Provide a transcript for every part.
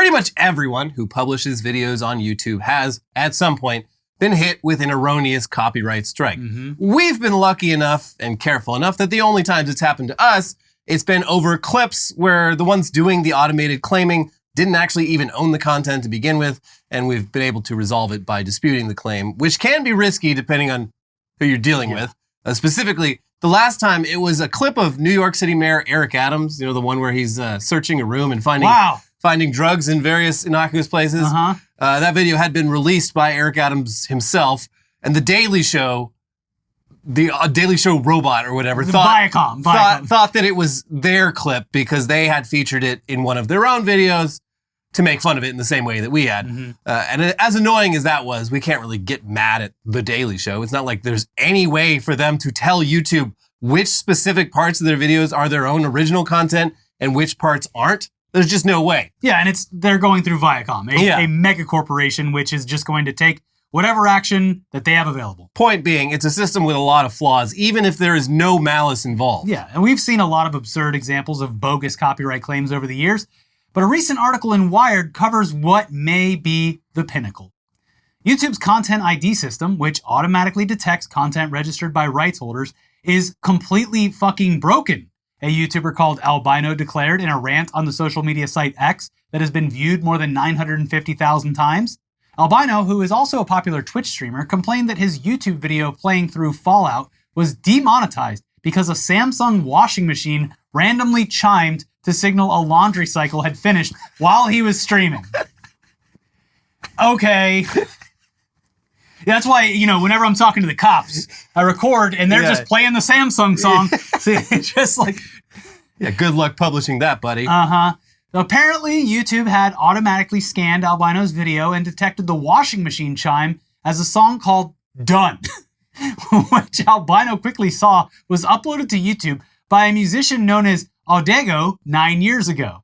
Pretty much everyone who publishes videos on YouTube has, at some point, been hit with an erroneous copyright strike. We've been lucky enough and careful enough that the only times it's happened to us, it's been over clips where the ones doing the automated claiming didn't actually even own the content to begin with, and we've been able to resolve it by disputing the claim, which can be risky depending on who you're dealing with. Specifically, the last time it was a clip of New York City Mayor Eric Adams, the one where he's searching a room and finding drugs in various innocuous places. That video had been released by Eric Adams himself, and the Daily Show robot or whatever Viacom thought that it was their clip because they had featured it in one of their own videos to make fun of it in the same way that we had. And as annoying as that was, we can't really get mad at The Daily Show. It's not like there's any way for them to tell YouTube which specific parts of their videos are their own original content and which parts aren't. There's just no way. Yeah, and they're going through Viacom, a mega corporation, which is just going to take whatever action that they have available. Point being, it's a system with a lot of flaws, even if there is no malice involved. Yeah, and we've seen a lot of absurd examples of bogus copyright claims over the years, but a recent article in Wired covers what may be the pinnacle. YouTube's Content ID system, which automatically detects content registered by rights holders, is completely fucking broken, a YouTuber called Albino declared in a rant on the social media site X that has been viewed more than 950,000 times. Albino, who is also a popular Twitch streamer, complained that his YouTube video playing through Fallout was demonetized because a Samsung washing machine randomly chimed to signal a laundry cycle had finished while he was streaming. Okay. That's why, whenever I'm talking to the cops, I record and they're just playing the Samsung song. So it's just like... Yeah, good luck publishing that, buddy. Apparently, YouTube had automatically scanned Albino's video and detected the washing machine chime as a song called Done, which Albino quickly saw was uploaded to YouTube by a musician known as Audego 9 years ago.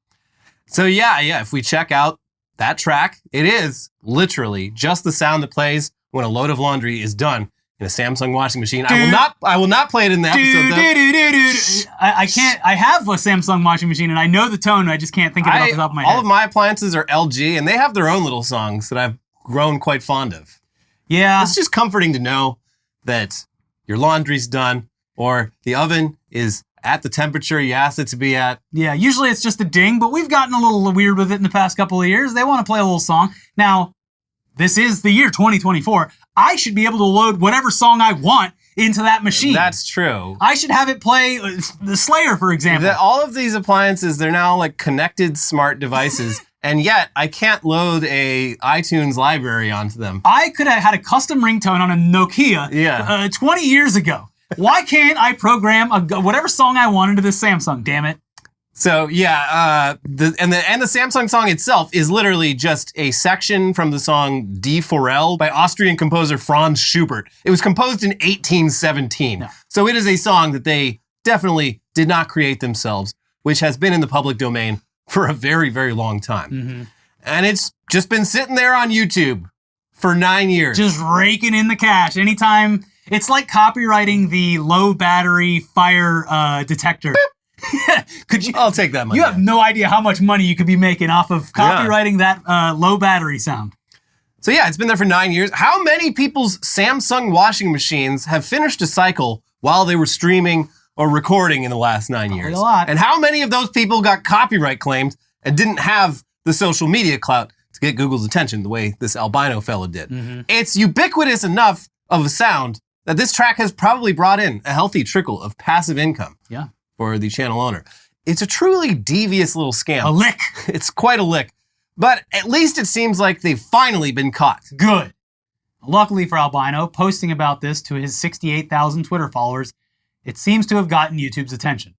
So if we check out that track, it is literally just the sound that plays when a load of laundry is done in a Samsung washing machine. I will not play it in the episode, though. I can't. I have a Samsung washing machine, and I know the tone. I just can't think of it off the top of my head. All of my appliances are LG, and they have their own little songs that I've grown quite fond of. Yeah. It's just comforting to know that your laundry's done, or the oven is at the temperature you asked it to be at. Yeah, usually it's just a ding, but we've gotten a little weird with it in the past couple of years. They want to play a little song. Now, this is the year 2024. I should be able to load whatever song I want into that machine. That's true. I should have it play the Slayer, for example. All of these appliances, they're now like connected smart devices, and yet I can't load a iTunes library onto them. I could have had a custom ringtone on a Nokia 20 years ago. Why can't I program whatever song I want into this Samsung, damn it? So the Samsung song itself is literally just a section from the song Die Forelle by Austrian composer Franz Schubert. It was composed in 1817. No. So it is a song that they definitely did not create themselves, which has been in the public domain for a very, very long time. And it's just been sitting there on YouTube for 9 years. Just raking in the cash. Anytime, it's like copywriting the low battery fire detector. I'll take that money. You have no idea how much money you could be making off of copywriting that low battery sound. So it's been there for 9 years. How many people's Samsung washing machines have finished a cycle while they were streaming or recording in the last 9 years? A lot. And how many of those people got copyright claimed and didn't have the social media clout to get Google's attention the way this albino fella did? It's ubiquitous enough of a sound that this track has probably brought in a healthy trickle of passive income. Yeah. For the channel owner. It's a truly devious little scam. A lick. It's quite a lick. But at least it seems like they've finally been caught. Good. Luckily for Albino, posting about this to his 68,000 Twitter followers, it seems to have gotten YouTube's attention.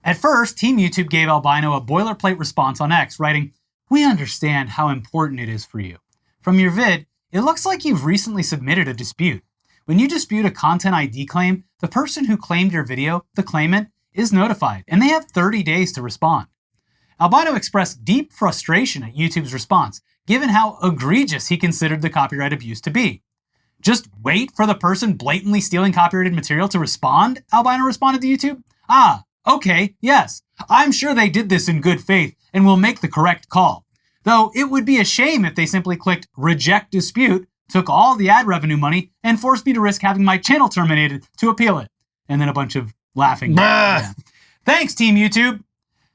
At first, Team YouTube gave Albino a boilerplate response on X, writing, "We understand how important it is for you. From your vid, it looks like you've recently submitted a dispute. When you dispute a Content ID claim, the person who claimed your video, the claimant, is notified, and they have 30 days to respond." Albino expressed deep frustration at YouTube's response, given how egregious he considered the copyright abuse to be. "Just wait for the person blatantly stealing copyrighted material to respond?" Albino responded to YouTube. "Ah, okay, yes. I'm sure they did this in good faith and will make the correct call. Though it would be a shame if they simply clicked reject dispute, took all the ad revenue money, and forced me to risk having my channel terminated to appeal it. And then a bunch of laughing. Yeah. Thanks, Team YouTube.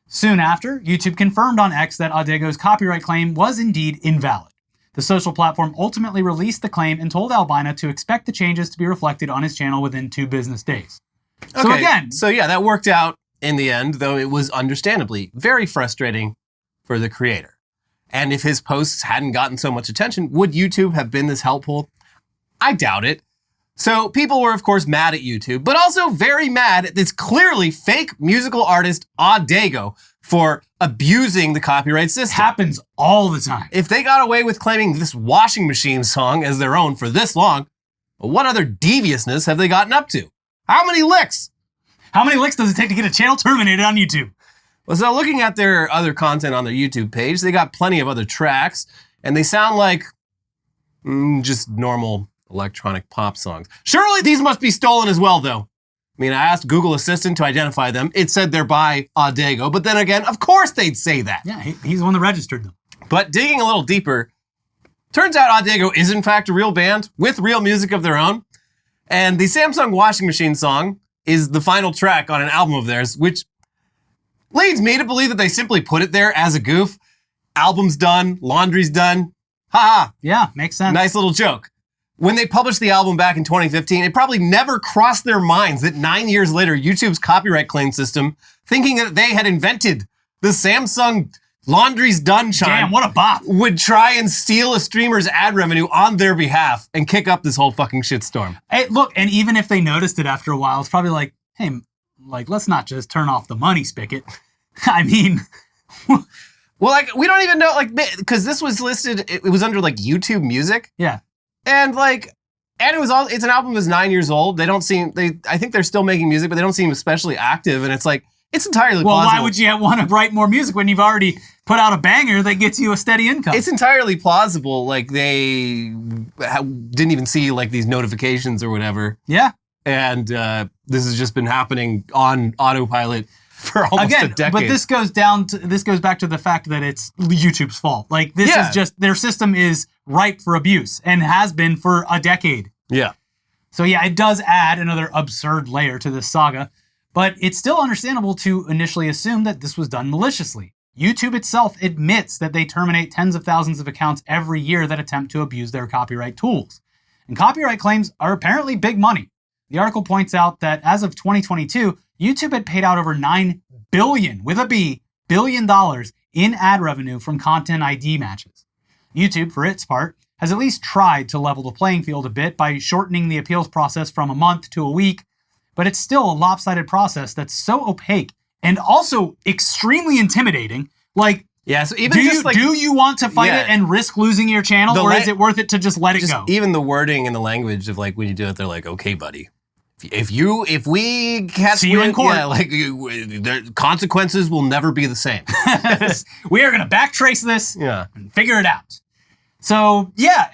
Soon after, YouTube confirmed on X that Adego's copyright claim was indeed invalid. The social platform ultimately released the claim and told Albino to expect the changes to be reflected on his channel within 2 business days. Okay, so yeah, that worked out in the end, though it was understandably very frustrating for the creator. And if his posts hadn't gotten so much attention, would YouTube have been this helpful? I doubt it. So people were, of course, mad at YouTube, but also very mad at this clearly fake musical artist, Adego, for abusing the copyright system. Happens all the time. If they got away with claiming this washing machine song as their own for this long, what other deviousness have they gotten up to? How many licks? How many licks does it take to get a channel terminated on YouTube? Well, so looking at their other content on their YouTube page, they got plenty of other tracks, and they sound like just normal electronic pop songs. Surely these must be stolen as well, though. I mean, I asked Google Assistant to identify them. It said they're by Adego, but then again, of course they'd say that. Yeah, he's the one that registered them. But digging a little deeper, turns out Adego is in fact a real band with real music of their own. And the Samsung washing machine song is the final track on an album of theirs, which leads me to believe that they simply put it there as a goof. Album's done, laundry's done. Ha! Yeah, makes sense. Nice little joke. When they published the album back in 2015, it probably never crossed their minds that 9 years later, YouTube's copyright claim system, thinking that they had invented the Samsung laundry's done chime, damn, what a bop, would try and steal a streamer's ad revenue on their behalf and kick up this whole fucking shitstorm. Hey, look, and even if they noticed it after a while, it's probably like, hey, like, let's not just turn off the money spigot. I mean... Well, like, we don't even know, like, because this was listed, it was under, like, YouTube Music. Yeah. And like, and it's an album that's 9 years old. I think they're still making music, but they don't seem especially active. And it's like, it's entirely plausible. Well, why would you want to write more music when you've already put out a banger that gets you a steady income? It's entirely plausible. Like they didn't even see like these notifications or whatever. Yeah. And this has just been happening on autopilot for almost a decade. But this goes back to the fact that it's YouTube's fault. Like this is just, their system is ripe for abuse and has been for a decade. Yeah. So yeah, it does add another absurd layer to this saga, but it's still understandable to initially assume that this was done maliciously. YouTube itself admits that they terminate tens of thousands of accounts every year that attempt to abuse their copyright tools. And copyright claims are apparently big money. The article points out that as of 2022, YouTube had paid out over $9 billion, with a B, $billion in ad revenue from Content ID matches. YouTube, for its part, has at least tried to level the playing field a bit by shortening the appeals process from a month to a week, but it's still a lopsided process that's so opaque and also extremely intimidating. Like, yeah, so even do you want to fight it and risk losing your channel, or is it worth it to just let it go? Even the wording and the language of like when you do it, they're like, okay, buddy. If we catch you in court, yeah, like the consequences will never be the same. We are going to backtrace this and figure it out. So yeah,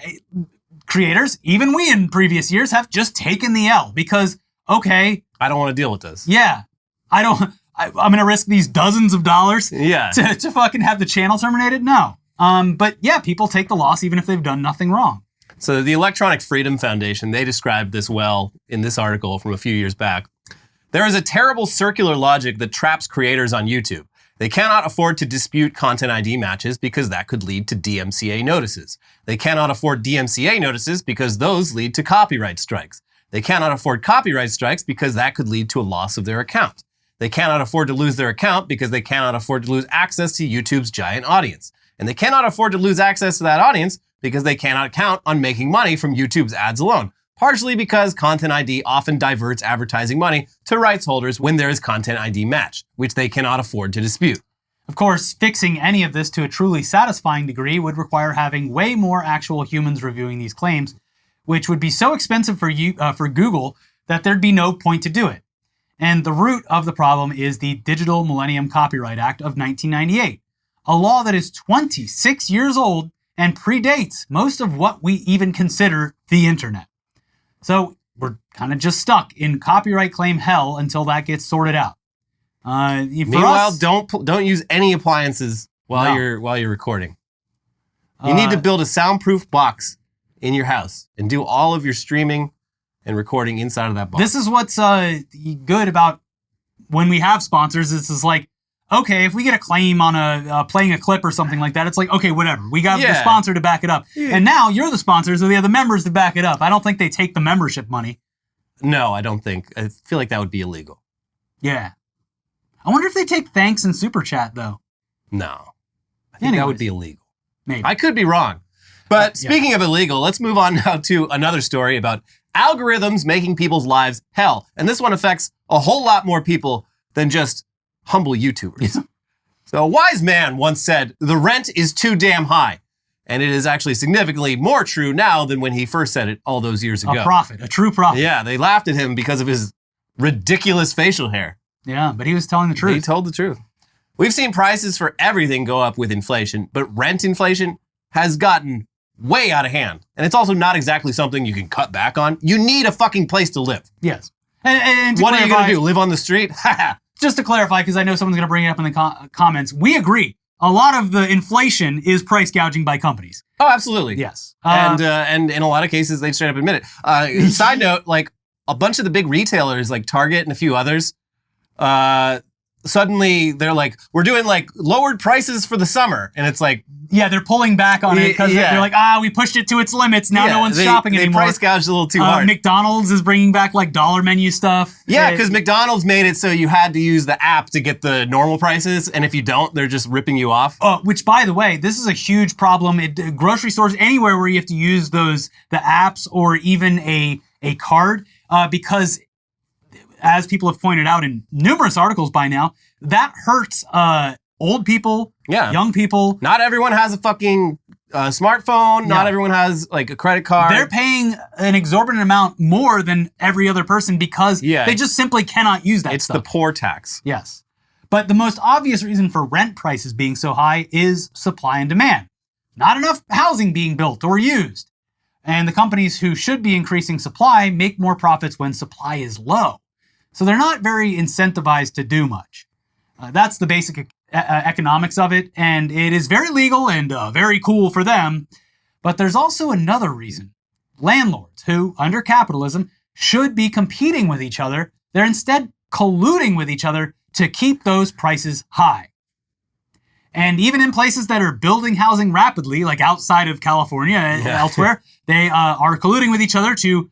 creators, even we in previous years, have just taken the L because, okay, I don't want to deal with this. Yeah, I'm going to risk these dozens of dollars to fucking have the channel terminated? No. But yeah, people take the loss even if they've done nothing wrong. So the Electronic Freedom Foundation, they described this well in this article from a few years back. There is a terrible circular logic that traps creators on YouTube. They cannot afford to dispute Content ID matches because that could lead to DMCA notices. They cannot afford DMCA notices because those lead to copyright strikes. They cannot afford copyright strikes because that could lead to a loss of their account. They cannot afford to lose their account because they cannot afford to lose access to YouTube's giant audience. And they cannot afford to lose access to that audience because they cannot count on making money from YouTube's ads alone, partially because Content ID often diverts advertising money to rights holders when there is Content ID match, which they cannot afford to dispute. Of course, fixing any of this to a truly satisfying degree would require having way more actual humans reviewing these claims, which would be so expensive for Google that there'd be no point to do it. And the root of the problem is the Digital Millennium Copyright Act of 1998, a law that is 26 years old and predates most of what we even consider the internet. So we're kind of just stuck in copyright claim hell until that gets sorted out. Meanwhile, don't use any appliances while you're recording. You need to build a soundproof box in your house and do all of your streaming and recording inside of that box. This is what's good about when we have sponsors. This is like, okay, if we get a claim on playing a clip or something like that, it's like, okay, whatever. We got the sponsor to back it up. Yeah. And now you're the sponsor, so we have the members to back it up. I don't think they take the membership money. No, I don't think. I feel like that would be illegal. Yeah. I wonder if they take thanks and super chat, though. No. I think that would be illegal. Maybe. I could be wrong. But speaking of illegal, let's move on now to another story about algorithms making people's lives hell. And this one affects a whole lot more people than just humble YouTubers. So a wise man once said, the rent is too damn high. And it is actually significantly more true now than when he first said it all those years ago. A true prophet. Yeah, they laughed at him because of his ridiculous facial hair. Yeah, but he was telling the truth. He told the truth. We've seen prices for everything go up with inflation, but rent inflation has gotten way out of hand. And it's also not exactly something you can cut back on. You need a fucking place to live. Yes. And what are you going to do? Live on the street? Just to clarify, because I know someone's going to bring it up in the comments, we agree. A lot of the inflation is price gouging by companies. Oh, absolutely. Yes. And in a lot of cases, they straight up admit it. Side note, like a bunch of the big retailers like Target and a few others, suddenly they're like, we're doing like lowered prices for the summer. And it's like, yeah, they're pulling back on it because they're like, we pushed it to its limits. Now no one's shopping anymore. They price gouged a little too hard. McDonald's is bringing back like dollar menu stuff. Yeah, because McDonald's made it so you had to use the app to get the normal prices. And if you don't, they're just ripping you off. Which, by the way, this is a huge problem at grocery stores, anywhere where you have to use the apps or even a card, because as people have pointed out in numerous articles by now, that hurts old people, young people. Not everyone has a fucking smartphone. Not everyone has like a credit card. They're paying an exorbitant amount more than every other person because they just simply cannot use that stuff. It's the poor tax. Yes. But the most obvious reason for rent prices being so high is supply and demand. Not enough housing being built or used. And the companies who should be increasing supply make more profits when supply is low. So they're not very incentivized to do much. That's the basic economics of it, and it is very legal and very cool for them. But there's also another reason. Landlords, who, under capitalism, should be competing with each other, they're instead colluding with each other to keep those prices high. And even in places that are building housing rapidly, like outside of California and elsewhere, they are colluding with each other to,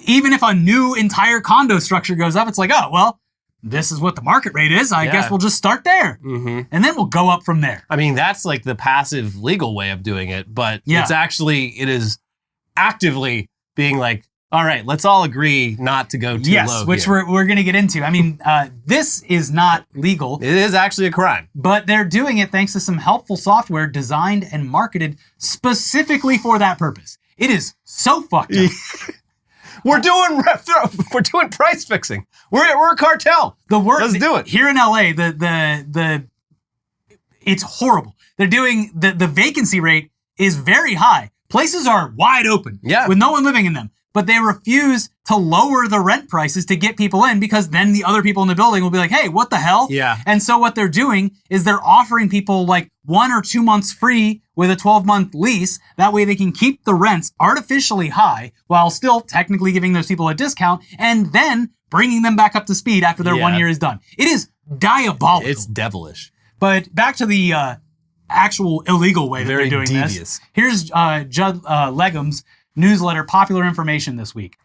even if a new entire condo structure goes up, it's like, oh, well, this is what the market rate is. I guess we'll just start there. Mm-hmm. And then we'll go up from there. I mean, that's like the passive legal way of doing it, but it is actively being like, all right, let's all agree not to go too low. Yes, which we're going to get into. I mean, this is not legal. It is actually a crime. But they're doing it thanks to some helpful software designed and marketed specifically for that purpose. It is so fucked up. We're doing price fixing. We're a cartel. Let's do it. Here in LA, it's horrible. They're doing the vacancy rate is very high. Places are wide open with no one living in them. But they refuse to lower the rent prices to get people in because then the other people in the building will be like, hey, what the hell? Yeah. And so what they're doing is they're offering people like 1 or 2 months free with a 12-month lease. That way they can keep the rents artificially high while still technically giving those people a discount and then bringing them back up to speed after their 1 year is done. It is diabolical. It's devilish. But back to the actual illegal way that they're doing devious. This. Here's Judd Legum's newsletter, Popular Information, this week.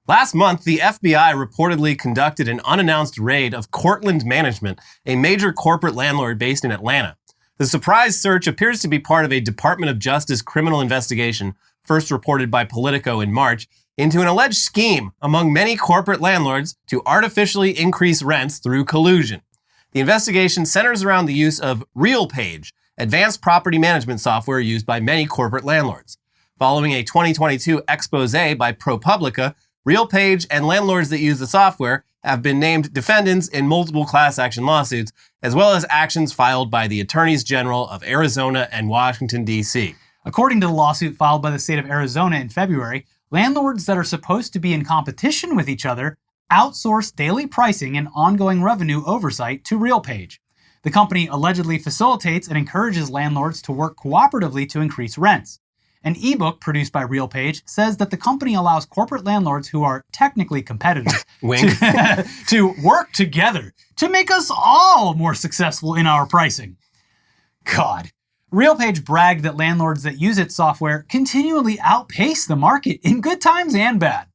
Last month, the FBI reportedly conducted an unannounced raid of Cortland Management, a major corporate landlord based in Atlanta. The surprise search appears to be part of a Department of Justice criminal investigation, first reported by Politico in March, into an alleged scheme among many corporate landlords to artificially increase rents through collusion. The investigation centers around the use of RealPage, advanced property management software used by many corporate landlords. Following a 2022 expose by ProPublica, RealPage and landlords that use the software have been named defendants in multiple class action lawsuits, as well as actions filed by the Attorneys General of Arizona and Washington, D.C. According to the lawsuit filed by the state of Arizona in February, landlords that are supposed to be in competition with each other outsource daily pricing and ongoing revenue oversight to RealPage. The company allegedly facilitates and encourages landlords to work cooperatively to increase rents. An ebook produced by RealPage says that the company allows corporate landlords who are technically competitors to work together to make us all more successful in our pricing. God. RealPage bragged that landlords that use its software continually outpace the market in good times and bad.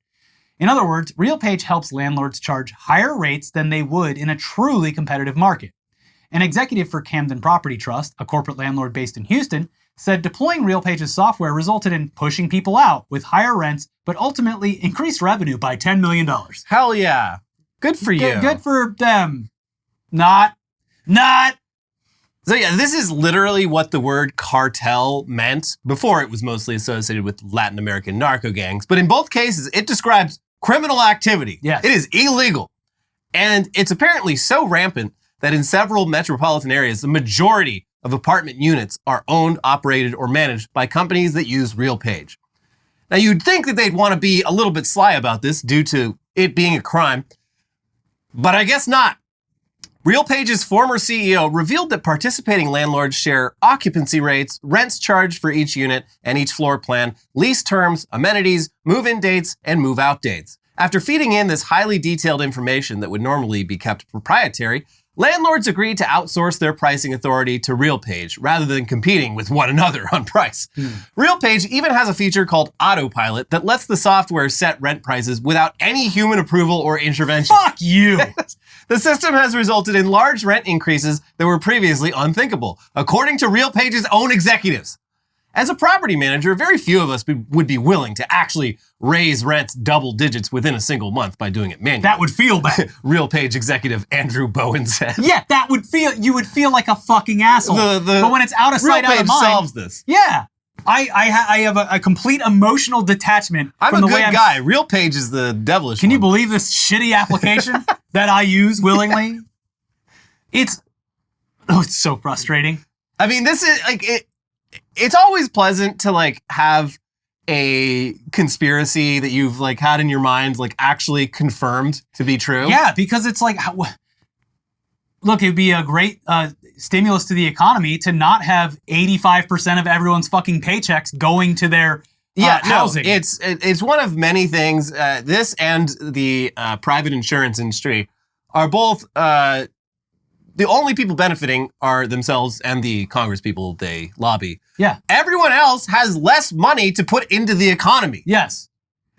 In other words, RealPage helps landlords charge higher rates than they would in a truly competitive market. An executive for Camden Property Trust, a corporate landlord based in Houston, said deploying RealPage's software resulted in pushing people out with higher rents, but ultimately increased revenue by $10 million. Hell yeah. Good for you. Good for them. Not. So yeah, this is literally what the word cartel meant before it was mostly associated with Latin American narco gangs. But in both cases, it describes criminal activity. Yes. It is illegal. And it's apparently so rampant that in several metropolitan areas, the majority of apartment units are owned, operated, or managed by companies that use RealPage. Now, you'd think that they'd want to be a little bit sly about this due to it being a crime, but I guess not. RealPage's former CEO revealed that participating landlords share occupancy rates, rents charged for each unit and each floor plan, lease terms, amenities, move-in dates, and move-out dates. After feeding in this highly detailed information that would normally be kept proprietary, landlords agreed to outsource their pricing authority to RealPage rather than competing with one another on price. RealPage even has a feature called Autopilot that lets the software set rent prices without any human approval or intervention. Fuck you! The system has resulted in large rent increases that were previously unthinkable, according to RealPage's own executives. As a property manager, very few of us would be willing to actually raise rents double digits within a single month by doing it manually. That would feel bad. RealPage executive Andrew Bowen said. Yeah, you would feel like a fucking asshole. But when it's out of sight, out of mind. RealPage solves this. Yeah. I have a complete emotional detachment from the way I'm a good guy. RealPage is the devilish Can one. you believe this shitty application that I use willingly? It's so frustrating. I mean, this is like it's always pleasant to like have a conspiracy that you've like had in your mind like actually confirmed to be true. Yeah, because it's like, look, it'd be a great stimulus to the economy to not have 85% of everyone's fucking paychecks going to their housing. No, it's one of many things. This and the private insurance industry are both the only people benefiting are themselves and the Congress people they lobby. Yeah. Everyone else has less money to put into the economy. Yes.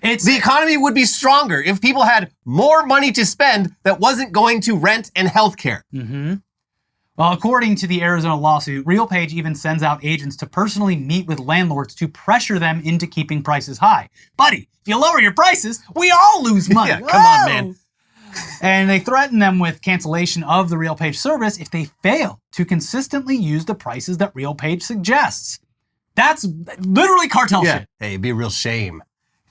The economy would be stronger if people had more money to spend that wasn't going to rent and healthcare. Mm-hmm. Well, according to the Arizona lawsuit, RealPage even sends out agents to personally meet with landlords to pressure them into keeping prices high. Buddy, if you lower your prices, we all lose money. Yeah, come on, man. And they threaten them with cancellation of the RealPage service if they fail to consistently use the prices that RealPage suggests. That's literally cartel shit. Hey, it'd be a real shame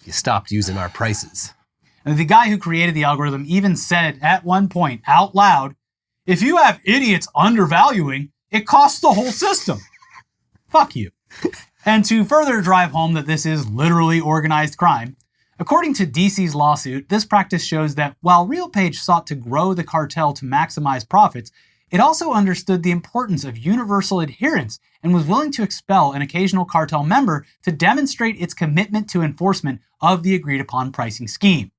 if you stopped using our prices. And the guy who created the algorithm even said at one point out loud, if you have idiots undervaluing, it costs the whole system. Fuck you. And to further drive home that this is literally organized crime, according to DC's lawsuit, this practice shows that while RealPage sought to grow the cartel to maximize profits, it also understood the importance of universal adherence and was willing to expel an occasional cartel member to demonstrate its commitment to enforcement of the agreed-upon pricing scheme.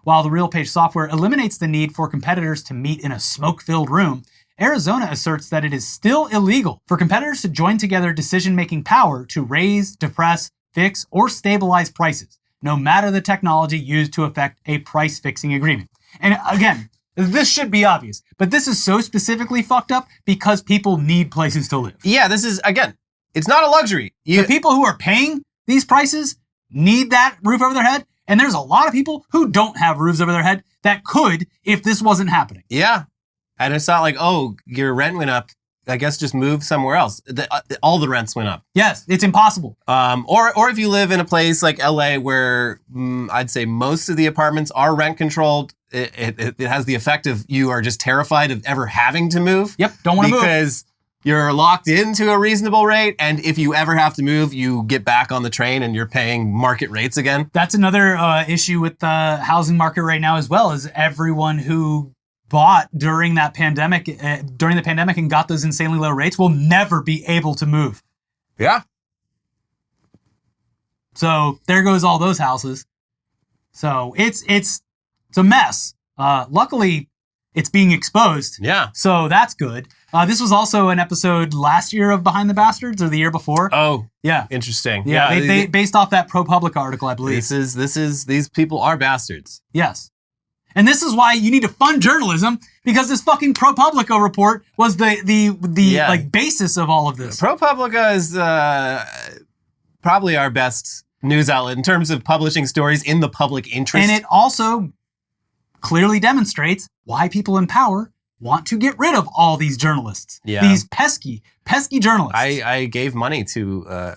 While the RealPage software eliminates the need for competitors to meet in a smoke-filled room, Arizona asserts that it is still illegal for competitors to join together decision-making power to raise, depress, fix, or stabilize prices, no matter the technology used to effect a price-fixing agreement. And again, this should be obvious, but this is so specifically fucked up because people need places to live. Yeah, this is, again, it's not a luxury. The people who are paying these prices need that roof over their head, and there's a lot of people who don't have roofs over their head that could if this wasn't happening. Yeah, and it's not like, oh, your rent went up, I guess just move somewhere else. All the rents went up. Yes, it's impossible. Or if you live in a place like LA where I'd say most of the apartments are rent controlled, it has the effect of you are just terrified of ever having to move. Yep, don't want to move. Because you're locked into a reasonable rate, and if you ever have to move, you get back on the train and you're paying market rates again. That's another issue with the housing market right now as well, is everyone who bought during that pandemic, and got those insanely low rates will never be able to move. Yeah. So there goes all those houses. So it's a mess. Luckily, it's being exposed. Yeah. So that's good. This was also an episode last year of Behind the Bastards, or the year before. Oh, yeah. Interesting. Yeah, they based off that ProPublica article, I believe. These people are bastards. Yes. And this is why you need to fund journalism, because this fucking ProPublica report was the like basis of all of this. ProPublica is probably our best news outlet in terms of publishing stories in the public interest. And it also clearly demonstrates why people in power want to get rid of all these journalists. Yeah. These pesky journalists. I gave money to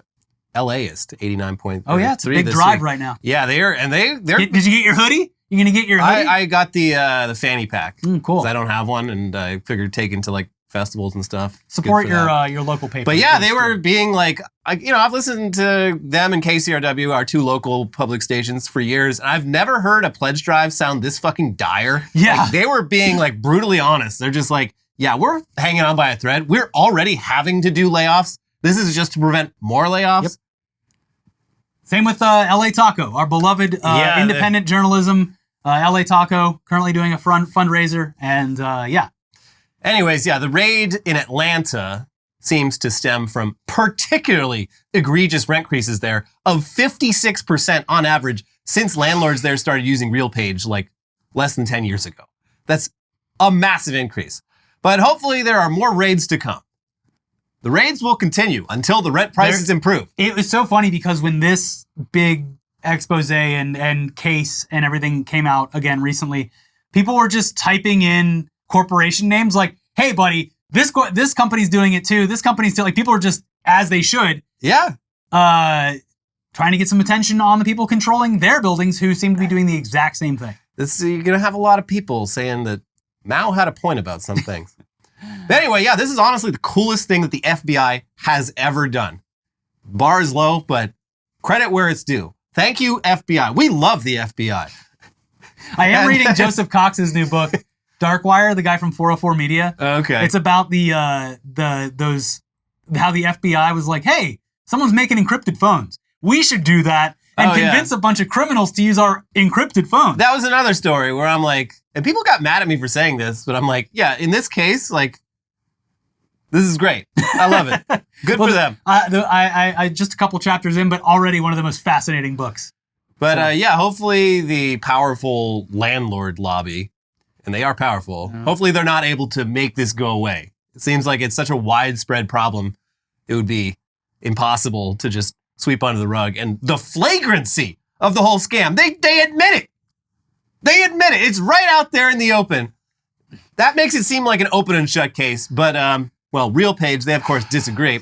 LAist 89.3. Oh yeah, it's a big drive right now. Yeah, they're. Did you get your hoodie? You gonna get your hoodie? I got the fanny pack. Cool. 'Cause I don't have one, and I figured taking to like festivals and stuff. Support your local paper. But yeah, they were being like, I've listened to them and KCRW, our two local public stations, for years, and I've never heard a pledge drive sound this fucking dire. Yeah. Like, they were being like brutally honest. They're just like, yeah, we're hanging on by a thread. We're already having to do layoffs. This is just to prevent more layoffs. Yep. Same with LA Taco, our beloved independent journalism. LA Taco currently doing a fundraiser, and yeah. Anyways, yeah, the raid in Atlanta seems to stem from particularly egregious rent increases there of 56% on average since landlords there started using RealPage like less than 10 years ago. That's a massive increase. But hopefully there are more raids to come. The raids will continue until the rent prices improve. It was so funny because when this big expose and case and everything came out again recently, people were just typing in corporation names like, hey buddy, this company's doing it too. This company's still, like, people are just, as they should. Yeah. Trying to get some attention on the people controlling their buildings who seem to be doing the exact same thing. You're going to have a lot of people saying that Mao had a point about some things. But anyway, yeah, this is honestly the coolest thing that the FBI has ever done. Bar is low, but credit where it's due. Thank you, FBI. We love the FBI. I am reading Joseph Cox's new book, Darkwire, the guy from 404 Media. Okay. It's about how the FBI was like, hey, someone's making encrypted phones. We should do that and convince a bunch of criminals to use our encrypted phones. That was another story where I'm like, and people got mad at me for saying this, but I'm like, yeah, in this case, like, this is great. I love it. Good for them. I just a couple chapters in, but already one of the most fascinating books. But yeah, hopefully the powerful landlord lobby, and they are powerful, hopefully they're not able to make this go away. It seems like it's such a widespread problem, it would be impossible to just sweep under the rug. And the flagrancy of the whole scam, they admit it. They admit it. It's right out there in the open. That makes it seem like an open and shut case, but well, RealPage, they of course disagree.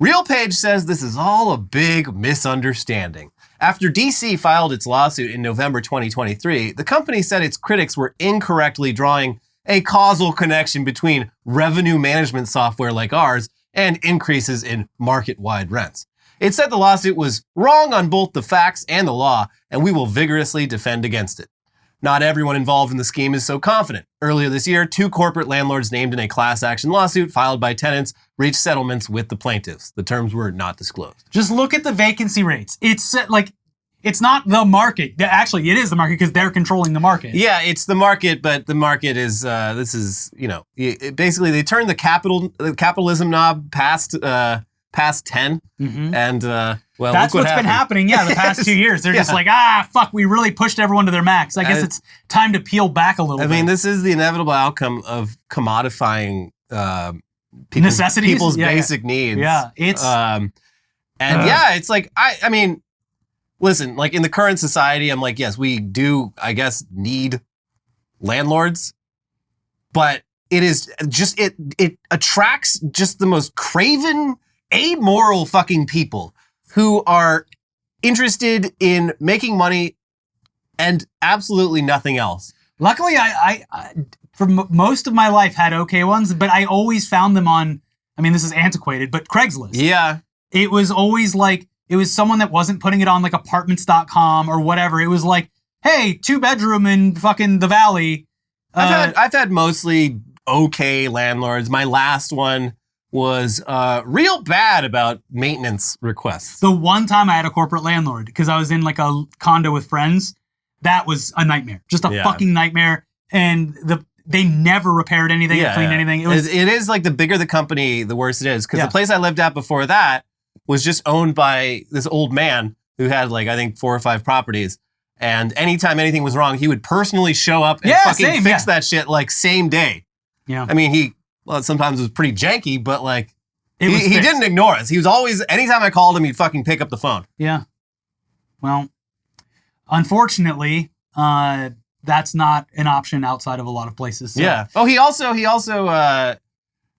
RealPage says this is all a big misunderstanding. After DC filed its lawsuit in November 2023, the company said its critics were incorrectly drawing a causal connection between revenue management software like ours and increases in market-wide rents. It said the lawsuit was wrong on both the facts and the law, and we will vigorously defend against it. Not everyone involved in the scheme is so confident. Earlier this year, 2 corporate landlords named in a class action lawsuit filed by tenants reached settlements with the plaintiffs. The terms were not disclosed. Just look at the vacancy rates. It's like, it's not the market. Actually, it is the market because they're controlling the market. Yeah, it's the market, but the market is, this is, basically they turned the capitalism knob past 10. And, well, that's look what's been happening, the past 2 years. They're just like, fuck, we really pushed everyone to their max. I guess it's time to peel back a little bit. I mean, this is the inevitable outcome of commodifying people's basic needs. Yeah, it's... it's like, I mean, listen, like in the current society, I'm like, yes, we do, I guess, need landlords, but it is just, it attracts just the most craven, amoral fucking people who are interested in making money and absolutely nothing else. Luckily, I for most of my life had okay ones, but I always found them on, I mean, this is antiquated, but Craigslist. Yeah. It was always like, it was someone that wasn't putting it on like apartments.com or whatever. It was like, hey, 2-bedroom in fucking the Valley, I've had mostly okay landlords. My last one was real bad about maintenance requests. The one time I had a corporate landlord, because I was in like a condo with friends, that was a nightmare. Just a fucking nightmare. And they never repaired anything or cleaned anything. It is like the bigger the company, the worse it is. Because the place I lived at before that was just owned by this old man who had like, I think 4 or 5 properties. And anytime anything was wrong, he would personally show up and fix that shit like same day. Yeah. I mean, sometimes it was pretty janky, but like, he didn't ignore us. He was always, anytime I called him, he'd fucking pick up the phone. Yeah. Well, unfortunately, that's not an option outside of a lot of places. So. Yeah. Oh, he also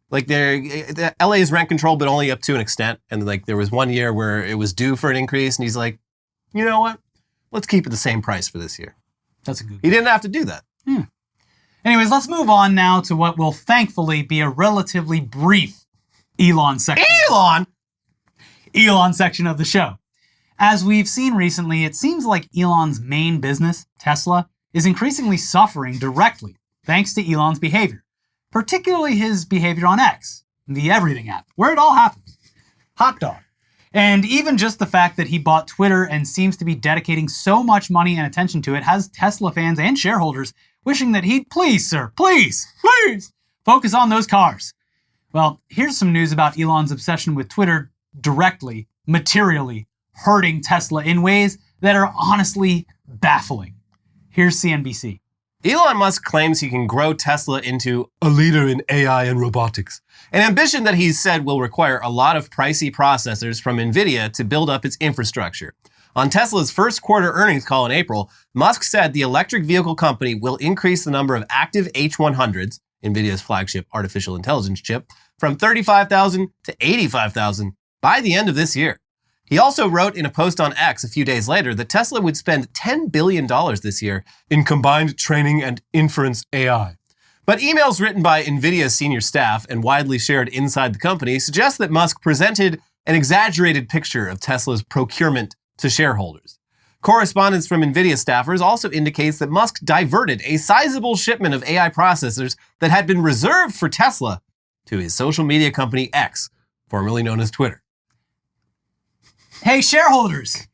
like LA is rent control, but only up to an extent. And like there was one year where it was due for an increase, and he's like, you know what? Let's keep it the same price for this year. That's a good. He didn't have to do that. Yeah. Anyways, let's move on now to what will thankfully be a relatively brief Elon section. Elon section of the show. As we've seen recently, it seems like Elon's main business, Tesla, is increasingly suffering directly thanks to Elon's behavior, particularly his behavior on X, the everything app, where it all happens. Hot dog. And even just the fact that he bought Twitter and seems to be dedicating so much money and attention to it has Tesla fans and shareholders wishing that he'd please, sir, please, focus on those cars. Well, here's some news about Elon's obsession with Twitter directly, materially, hurting Tesla in ways that are honestly baffling. Here's CNBC. Elon Musk claims he can grow Tesla into a leader in AI and robotics, an ambition that he's said will require a lot of pricey processors from NVIDIA to build up its infrastructure. On Tesla's first quarter earnings call in April, Musk said the electric vehicle company will increase the number of active H100s, NVIDIA's flagship artificial intelligence chip, from 35,000 to 85,000 by the end of this year. He also wrote in a post on X a few days later that Tesla would spend $10 billion this year in combined training and inference AI. But emails written by NVIDIA's senior staff and widely shared inside the company suggest that Musk presented an exaggerated picture of Tesla's procurement to shareholders. Correspondence from NVIDIA staffers also indicates that Musk diverted a sizable shipment of AI processors that had been reserved for Tesla to his social media company X, formerly known as Twitter. Hey, shareholders.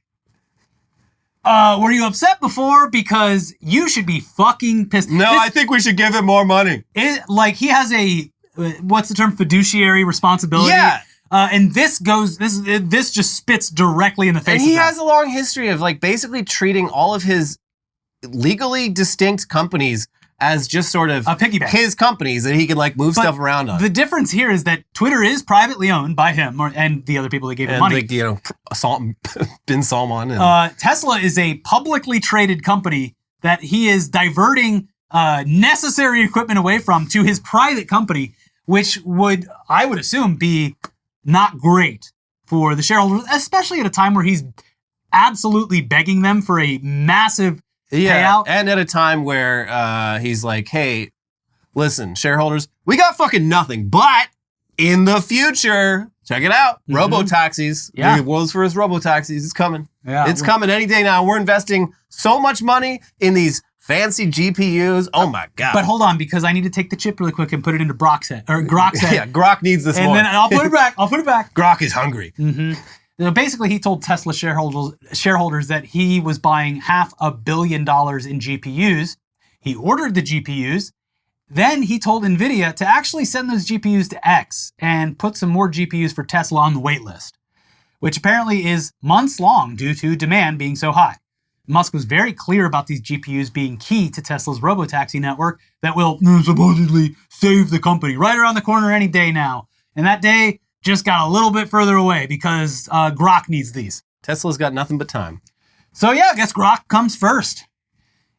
Were you upset before? Because you should be fucking pissed. No, I think we should give him more money. He has a, what's the term, fiduciary responsibility? Yeah. And this just spits directly in the face of And he has a long history of like basically treating all of his legally distinct companies as just sort of a piggy bank. His companies that he can like move stuff around on. The difference here is that Twitter is privately owned by him and the other people that gave him money. Like, Bin Salman. Tesla is a publicly traded company that he is diverting necessary equipment away from to his private company, which I would assume, be not great for the shareholders, especially at a time where he's absolutely begging them for a massive payout. And at a time where he's like, hey, listen, shareholders, we got fucking nothing, but in the future, check it out, robo-taxis, the world's first robo-taxis, it's coming. Yeah, it's coming any day now. We're investing so much money in these fancy GPUs. Oh my God. But hold on, because I need to take the chip really quick and put it into Grok's head. Yeah, Grok needs this more. And then I'll put it back. Grok is hungry. So basically, he told Tesla shareholders that he was buying $500 million in GPUs. He ordered the GPUs. Then he told NVIDIA to actually send those GPUs to X and put some more GPUs for Tesla on the wait list, which apparently is months long due to demand being so high. Musk was very clear about these GPUs being key to Tesla's robotaxi network that will supposedly save the company right around the corner any day now. And that day just got a little bit further away because Grok needs these. Tesla's got nothing but time. So yeah, I guess Grok comes first.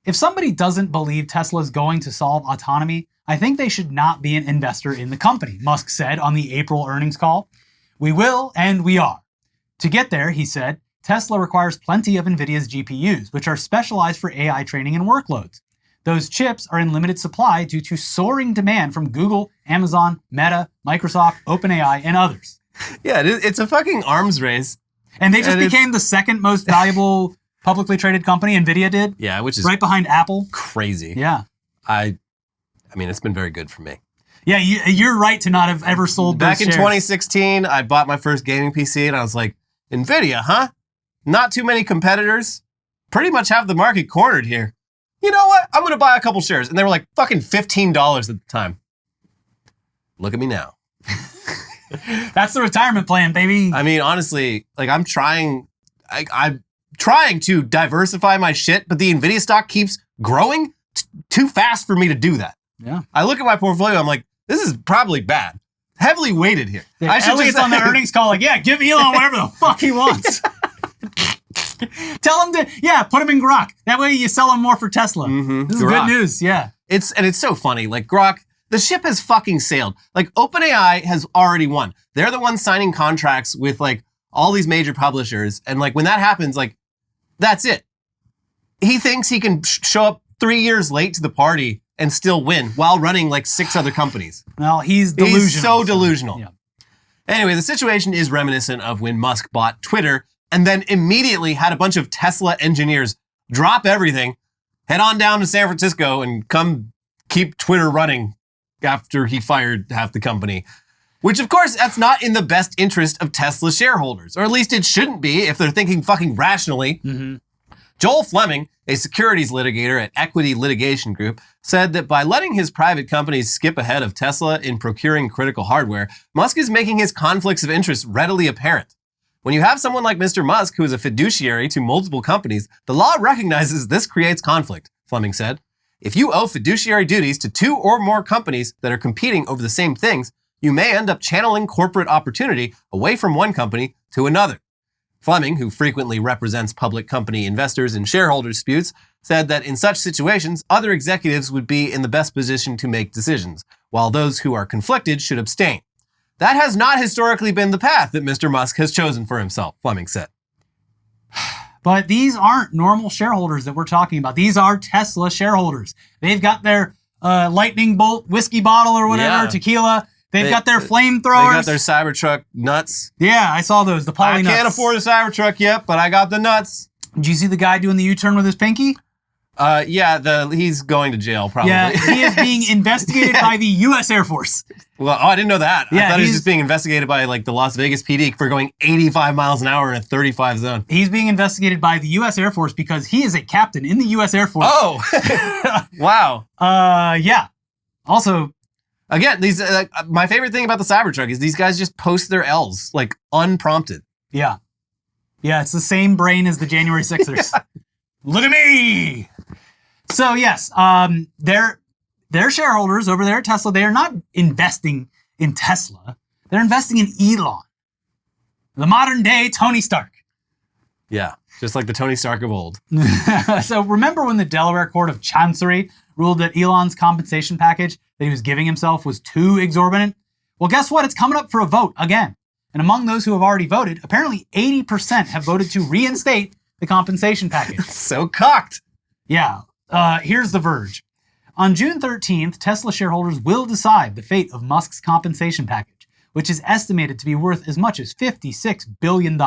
If somebody doesn't believe Tesla is going to solve autonomy, I think they should not be an investor in the company, Musk said on the April earnings call. We will, and we are. To get there, he said, Tesla requires plenty of NVIDIA's GPUs, which are specialized for AI training and workloads. Those chips are in limited supply due to soaring demand from Google, Amazon, Meta, Microsoft, OpenAI, and others. Yeah, it's a fucking arms race. And they just became the second most valuable publicly traded company, NVIDIA did. Yeah, which is right behind Apple. Crazy. Yeah. I mean, it's been very good for me. Yeah, you're right to not have ever sold those Back in shares. 2016, I bought my first gaming PC, and I was like, NVIDIA, huh? Not too many competitors. Pretty much have the market cornered here. You know what? I'm going to buy a couple shares. And they were like fucking $15 at the time. Look at me now. That's the retirement plan, baby. I mean, honestly, like I'm trying to diversify my shit, but the NVIDIA stock keeps growing too fast for me to do that. Yeah. I look at my portfolio, I'm like, this is probably bad. Heavily weighted here. Yeah, Elliot's on the earnings call like, yeah, give Elon whatever the fuck he wants. Tell him to, put him in Grok. That way you sell him more for Tesla. Mm-hmm. This is good news, yeah. It's so funny. Like Grok, the ship has fucking sailed. Like OpenAI has already won. They're the ones signing contracts with like all these major publishers. And like when that happens, like that's it. He thinks he can show up 3 years late to the party and still win while running like 6 other companies. Well, he's delusional. He's so delusional. Yeah. Anyway, the situation is reminiscent of when Musk bought Twitter and then immediately had a bunch of Tesla engineers drop everything, head on down to San Francisco and come keep Twitter running after he fired half the company. Which, of course, that's not in the best interest of Tesla shareholders, or at least it shouldn't be if they're thinking fucking rationally. Mm-hmm. Joel Fleming, a securities litigator at Equity Litigation Group, said that by letting his private companies skip ahead of Tesla in procuring critical hardware, Musk is making his conflicts of interest readily apparent. When you have someone like Mr. Musk, who is a fiduciary to multiple companies, the law recognizes this creates conflict, Fleming said. If you owe fiduciary duties to 2 or more companies that are competing over the same things, you may end up channeling corporate opportunity away from one company to another. Fleming, who frequently represents public company investors in shareholder disputes, said that in such situations, other executives would be in the best position to make decisions, while those who are conflicted should abstain. That has not historically been the path that Mr. Musk has chosen for himself, Fleming said. But these aren't normal shareholders that we're talking about. These are Tesla shareholders. They've got their lightning bolt whiskey bottle or whatever, tequila. They've got their flamethrowers. They got their Cybertruck nuts. Yeah, I saw those, the poly nuts. I can't afford a Cybertruck yet, but I got the nuts. Did you see the guy doing the U-turn with his pinky? He's going to jail probably. Yeah, he is being investigated by the U.S. Air Force. Well, I didn't know that. Yeah, I thought he was just being investigated by like the Las Vegas PD for going 85 miles an hour in a 35 zone. He's being investigated by the U.S. Air Force because he is a captain in the U.S. Air Force. Oh, wow. Yeah. Also, again, these my favorite thing about the Cybertruck is these guys just post their L's like unprompted. Yeah. Yeah, it's the same brain as the January 6ers. Look at me! So yes, they're shareholders over there at Tesla. They are not investing in Tesla. They're investing in Elon, the modern day Tony Stark. Yeah, just like the Tony Stark of old. So remember when the Delaware Court of Chancery ruled that Elon's compensation package that he was giving himself was too exorbitant? Well, guess what? It's coming up for a vote again. And among those who have already voted, apparently 80% have voted to reinstate the compensation package. So cocked. Yeah. Here's The Verge. On June 13th, Tesla shareholders will decide the fate of Musk's compensation package, which is estimated to be worth as much as $56 billion.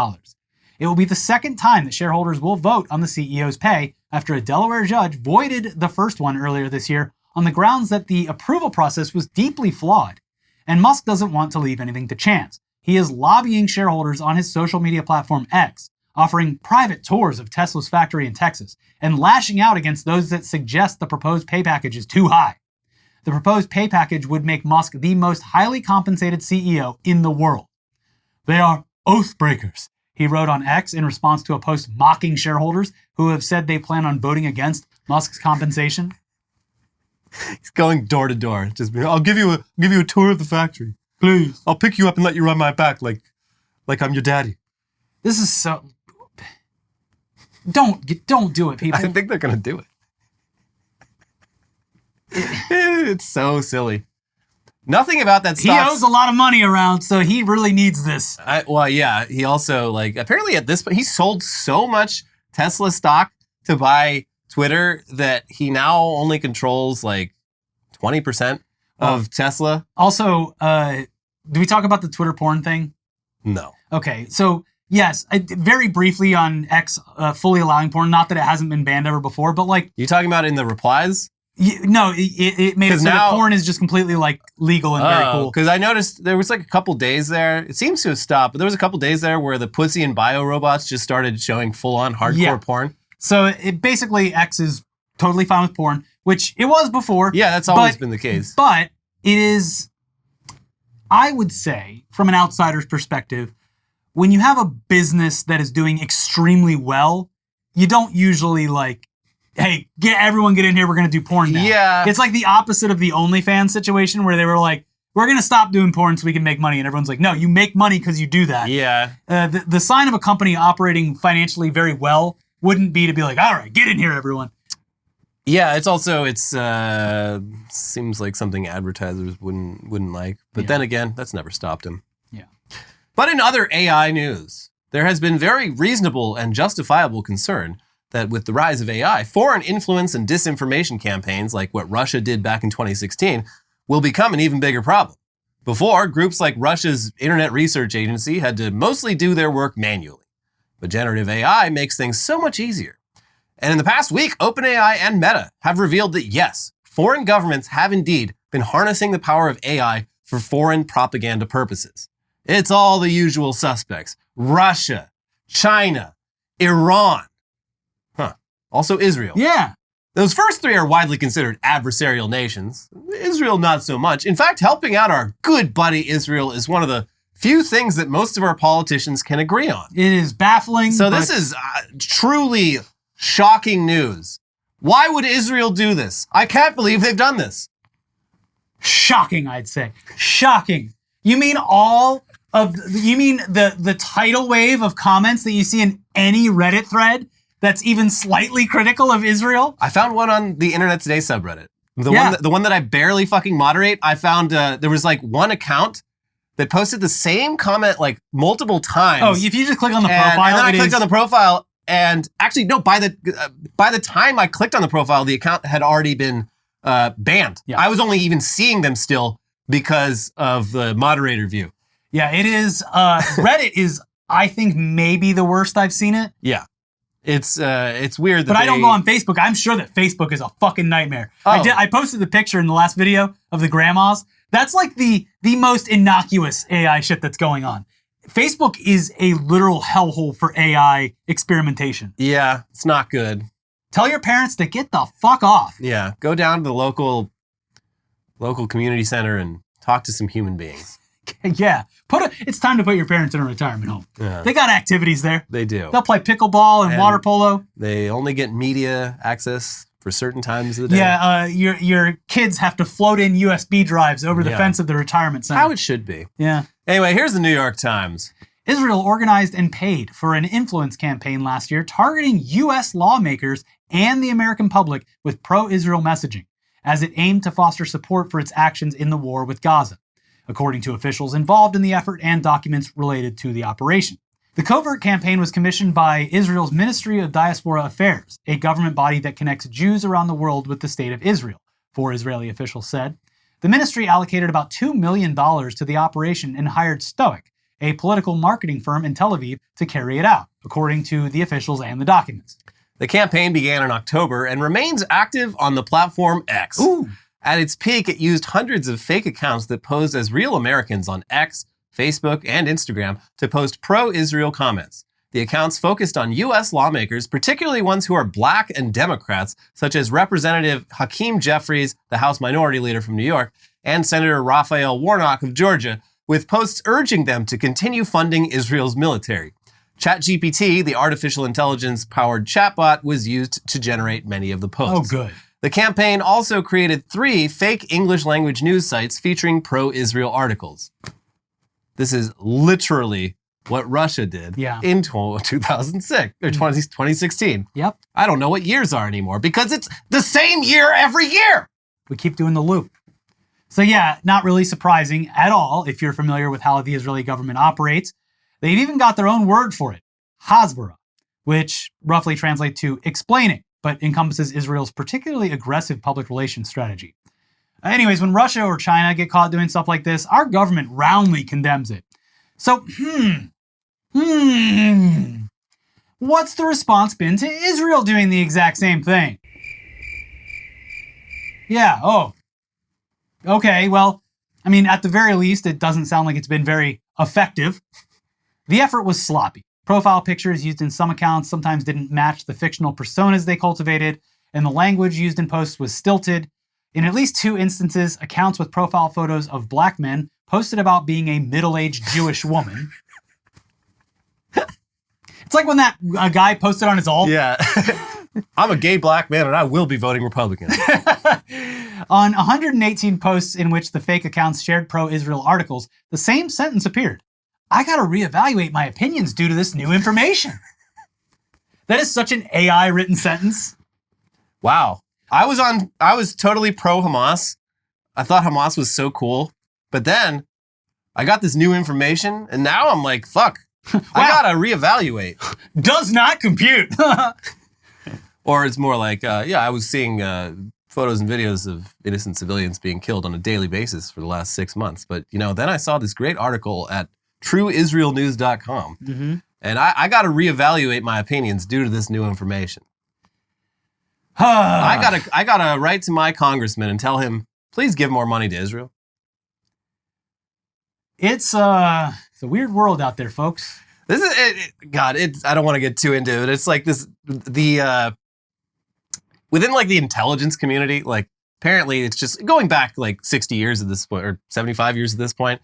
It will be the second time that shareholders will vote on the CEO's pay after a Delaware judge voided the first one earlier this year on the grounds that the approval process was deeply flawed. And Musk doesn't want to leave anything to chance. He is lobbying shareholders on his social media platform X, offering private tours of Tesla's factory in Texas, and lashing out against those that suggest the proposed pay package is too high. The proposed pay package would make Musk the most highly compensated CEO in the world. They are oath breakers, he wrote on X in response to a post mocking shareholders who have said they plan on voting against Musk's compensation. He's going door to door. Just, I'll give you a tour of the factory. Please. I'll pick you up and let you ride my back like I'm your daddy. This is so... Don't do it, people. I think they're going to do it. It's so silly. Nothing about that stock. He owes a lot of money around, so he really needs this. Yeah. He also, apparently at this point, he sold so much Tesla stock to buy Twitter that he now only controls 20% of Tesla. Also, do we talk about the Twitter porn thing? No. Okay, so yes, very briefly on X fully allowing porn. Not that it hasn't been banned ever before, but You talking about in the replies? No, it made it so that porn is just completely like legal and very cool. Because I noticed there was like a couple days there. It seems to have stopped, but there was a couple days there where the pussy and bio robots just started showing full-on hardcore porn. So it basically X is totally fine with porn, which it was before. Yeah, that's always been the case. But it is, I would say, from an outsider's perspective, when you have a business that is doing extremely well, you don't usually like, hey, everyone get in here, we're going to do porn now. Yeah. It's like the opposite of the OnlyFans situation where they were like, we're going to stop doing porn so we can make money. And everyone's like, no, you make money because you do that. Yeah. The sign of a company operating financially very well wouldn't be to be like, all right, get in here, everyone. Yeah, it's seems like something advertisers wouldn't like. But then again, that's never stopped him. Yeah. But in other AI news, there has been very reasonable and justifiable concern that with the rise of AI, foreign influence and disinformation campaigns like what Russia did back in 2016 will become an even bigger problem. Before, groups like Russia's Internet Research Agency had to mostly do their work manually. But generative AI makes things so much easier. And in the past week, OpenAI and Meta have revealed that yes, foreign governments have indeed been harnessing the power of AI for foreign propaganda purposes. It's all the usual suspects: Russia, China, Iran, also Israel. Yeah. Those first three are widely considered adversarial nations. Israel, not so much. In fact, helping out our good buddy Israel is one of the few things that most of our politicians can agree on. It is baffling. So this is truly shocking news. Why would Israel do this? I can't believe they've done this. Shocking, I'd say. Shocking. You mean the tidal wave of comments that you see in any Reddit thread that's even slightly critical of Israel? I found one on the Internet Today subreddit. The one that I barely fucking moderate. I found there was like one account that posted the same comment like multiple times. Oh, if you just click on the profile, and then I clicked on the profile, and actually no, by the time I clicked on the profile, the account had already been banned. Yeah. I was only even seeing them still because of the moderator view. Yeah, it is. Reddit is, I think, maybe the worst I've seen it. Yeah. It's weird that I don't go on Facebook. I'm sure that Facebook is a fucking nightmare. Oh. I posted the picture in the last video of the grandmas. That's like the most innocuous AI shit that's going on. Facebook is a literal hellhole for AI experimentation. Yeah, it's not good. Tell your parents to get the fuck off. Yeah, go down to the local community center and talk to some human beings. Yeah, it's time to put your parents in a retirement home. Yeah. They got activities there. They do. They'll play pickleball and water polo. They only get media access for certain times of the day. Yeah, your kids have to float in USB drives over the fence of the retirement center. How it should be. Yeah. Anyway, here's the New York Times. Israel organized and paid for an influence campaign last year targeting U.S. lawmakers and the American public with pro-Israel messaging, as it aimed to foster support for its actions in the war with Gaza, according to officials involved in the effort and documents related to the operation. The covert campaign was commissioned by Israel's Ministry of Diaspora Affairs, a government body that connects Jews around the world with the state of Israel, 4 Israeli officials said. The ministry allocated about $2 million to the operation and hired Stoic, a political marketing firm in Tel Aviv, to carry it out, according to the officials and the documents. The campaign began in October and remains active on the platform X. Ooh. At its peak, it used hundreds of fake accounts that posed as real Americans on X, Facebook, and Instagram to post pro-Israel comments. The accounts focused on U.S. lawmakers, particularly ones who are black and Democrats, such as Representative Hakeem Jeffries, the House Minority Leader from New York, and Senator Raphael Warnock of Georgia, with posts urging them to continue funding Israel's military. ChatGPT, the artificial intelligence-powered chatbot, was used to generate many of the posts. Oh, good. The campaign also created 3 fake English-language news sites featuring pro-Israel articles. This is literally what Russia did in 2006 or 2016. Yep. I don't know what years are anymore because it's the same year every year. We keep doing the loop. So yeah, not really surprising at all if you're familiar with how the Israeli government operates. They've even got their own word for it, Hasbara, which roughly translates to explaining, but encompasses Israel's particularly aggressive public relations strategy. Anyways, when Russia or China get caught doing stuff like this, our government roundly condemns it. So, what's the response been to Israel doing the exact same thing? Yeah, oh. Okay, well, I mean, at the very least, it doesn't sound like it's been very effective. The effort was sloppy. Profile pictures used in some accounts sometimes didn't match the fictional personas they cultivated, and the language used in posts was stilted. In at least 2 instances, accounts with profile photos of black men posted about being a middle-aged Jewish woman. It's like when that guy posted on his alt. Yeah. I'm a gay black man and I will be voting Republican. On 118 posts in which the fake accounts shared pro-Israel articles, the same sentence appeared. I gotta reevaluate my opinions due to this new information. That is such an AI written sentence. Wow. I was totally pro Hamas. I thought Hamas was so cool. But then I got this new information and now I'm like, fuck. Wow. I gotta reevaluate. Does not compute. Or it's more like, I was seeing photos and videos of innocent civilians being killed on a daily basis for the last 6 months. But, then I saw this great article at trueisraelnews.com. Mm-hmm. And I got to reevaluate my opinions due to this new information. I gotta write to my congressman and tell him, please give more money to Israel. It's a weird world out there, folks. This is I don't want to get too into it. It's like this, within like the intelligence community, like apparently it's just going back like 60 years at this point, or 75 years at this point.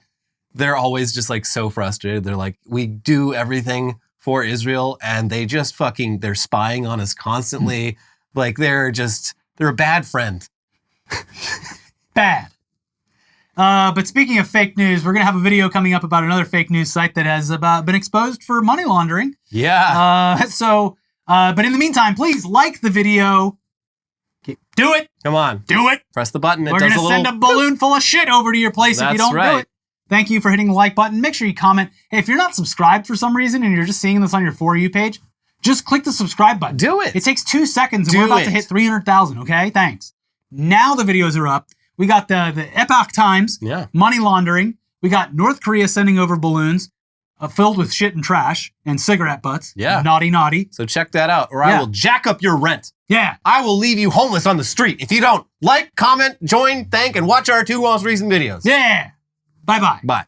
They're always just like so frustrated. They're like, we do everything for Israel and they just they're spying on us constantly. Like they're a bad friend. Bad. But speaking of fake news, we're going to have a video coming up about another fake news site that has been exposed for money laundering. Yeah. But in the meantime, please like the video. Do it. Come on. Do it. Press the button. We're going to send a balloon full of shit over to your place if you don't do it. Thank you for hitting the like button. Make sure you comment. Hey, if you're not subscribed for some reason and you're just seeing this on your For You page, just click the subscribe button. Do it. It takes 2 seconds and we're about to hit 300,000, okay? Thanks. Now the videos are up. We got the Epoch Times, money laundering. We got North Korea sending over balloons filled with shit and trash and cigarette butts. Yeah. Naughty, naughty. So check that out or I will jack up your rent. Yeah. I will leave you homeless on the street if you don't like, comment, join, thank, and watch our 2 most recent videos. Yeah. Bye-bye. Bye.